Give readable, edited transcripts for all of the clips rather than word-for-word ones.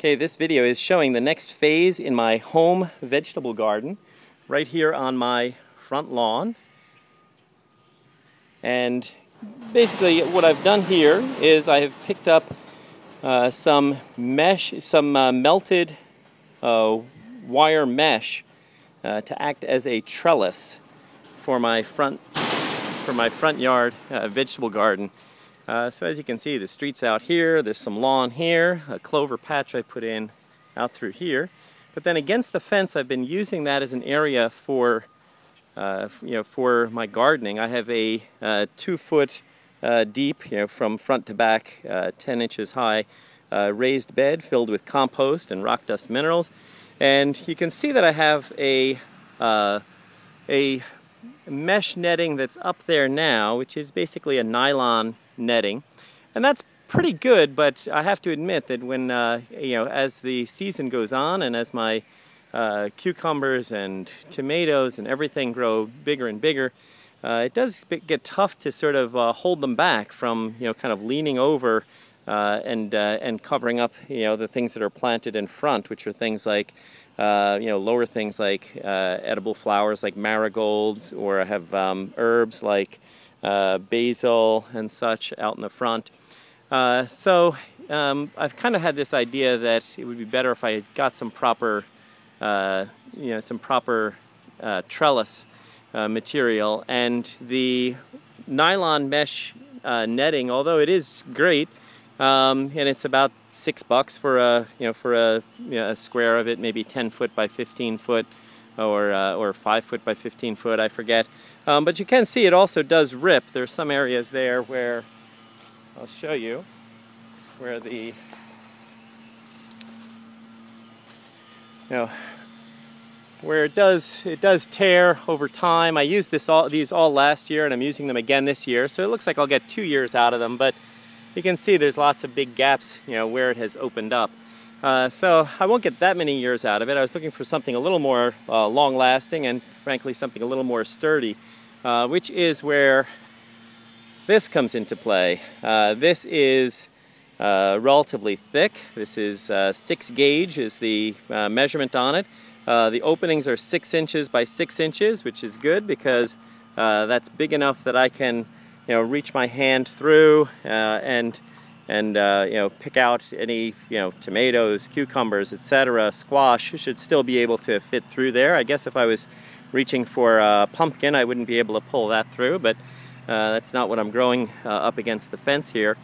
Okay, this video is showing the next phase in my home vegetable garden right here on my front lawn. And basically what I've done here is I have picked up some melted wire mesh to act as a trellis for my front yard vegetable garden. So as you can see, the street's out here, there's some lawn here, a clover patch I put in out through here. But then against the fence, I've been using that as an area for, for my gardening. I have a 2-foot deep, from front to back, 10 inches high, raised bed filled with compost and rock dust minerals. And you can see that I have a mesh netting that's up there now, which is basically a nylon netting, and that's pretty good. But I have to admit that when as the season goes on and as my cucumbers and tomatoes and everything grow bigger and bigger, it does get tough to sort of hold them back from kind of leaning over and covering up the things that are planted in front, which are things like lower things like edible flowers like marigolds, or I have herbs like basil and such out in the front. So I've kind of had this idea that it would be better if I got some proper trellis material, and the nylon mesh netting, although it is great, and it's about $6 for a square of it, maybe 10 foot by 15 foot, or 5 foot by 15 foot, I forget. But you can see it also does rip. There's some areas there where, I'll show you, where the, where it does tear over time. I used these all last year, and I'm using them again this year, so it looks like I'll get 2 years out of them. But you can see there's lots of big gaps, where it has opened up. So I won't get that many years out of it. I was looking for something a little more long-lasting, and frankly something a little more sturdy, which is where this comes into play. This is relatively thick. This is 6 gauge is the measurement on it. The openings are 6 inches by 6 inches, which is good because that's big enough that I can reach my hand through and pick out any tomatoes, cucumbers, etc. Squash should still be able to fit through there. I guess if I was reaching for a pumpkin, I wouldn't be able to pull that through, but that's not what I'm growing up against the fence here.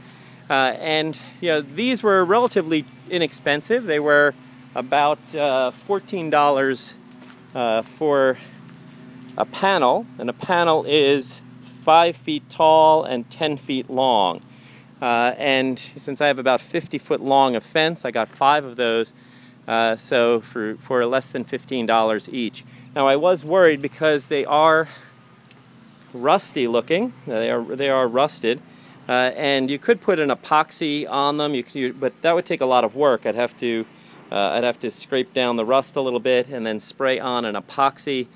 And these were relatively inexpensive. They were about $14 for a panel, and a panel is 5 feet tall and 10 feet long. And since I have about 50 foot long of fence, I got 5 of those, so for less than $15 each. Now I was worried because they are rusty looking. They are rusted, and you could put an epoxy on them. But that would take a lot of work. I'd have to scrape down the rust a little bit and then spray on an epoxy,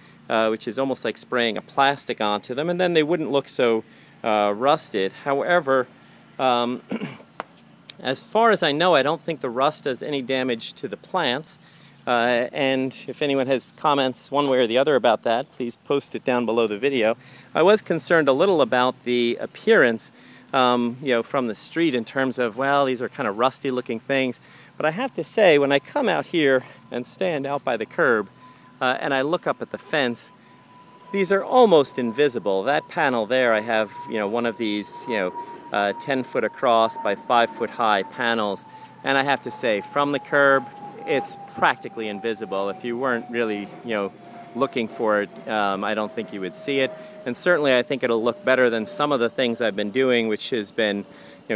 which is almost like spraying a plastic onto them, and then they wouldn't look so rusted. However, as far as I know, I don't think the rust does any damage to the plants. And if anyone has comments one way or the other about that, please post it down below the video. I was concerned a little about the appearance, from the street, in terms of, well, these are kind of rusty looking things. But I have to say, when I come out here and stand out by the curb, and I look up at the fence, these are almost invisible. That panel there, I have, one of these, 10 foot across by 5 foot high panels, and I have to say, from the curb, it's practically invisible. If you weren't really, looking for it, I don't think you would see it. And certainly I think it'll look better than some of the things I've been doing, which has been,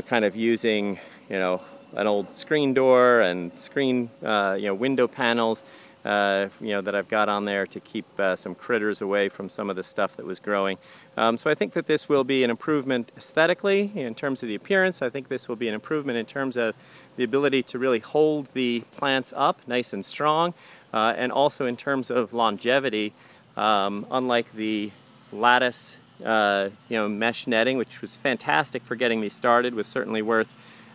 kind of using, an old screen door and screen, window panels, that I've got on there to keep some critters away from some of the stuff that was growing. So I think that this will be an improvement aesthetically in terms of the appearance. I think this will be an improvement in terms of the ability to really hold the plants up nice and strong, and also in terms of longevity. Unlike the lattice mesh netting, which was fantastic for getting me started, was certainly worth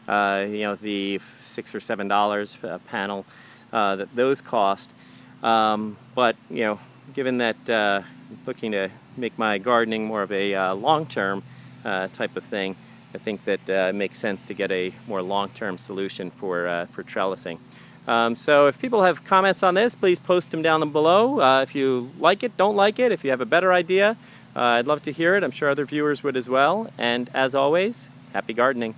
you know, the $6 or $7 panel that those cost. But you know, given that looking to make my gardening more of a long-term type of thing, I think that it makes sense to get a more long-term solution for trellising. So if people have comments on this, please post them down below. If you like it, don't like it, if you have a better idea, I'd love to hear it. I'm sure other viewers would as well. And as always, happy gardening.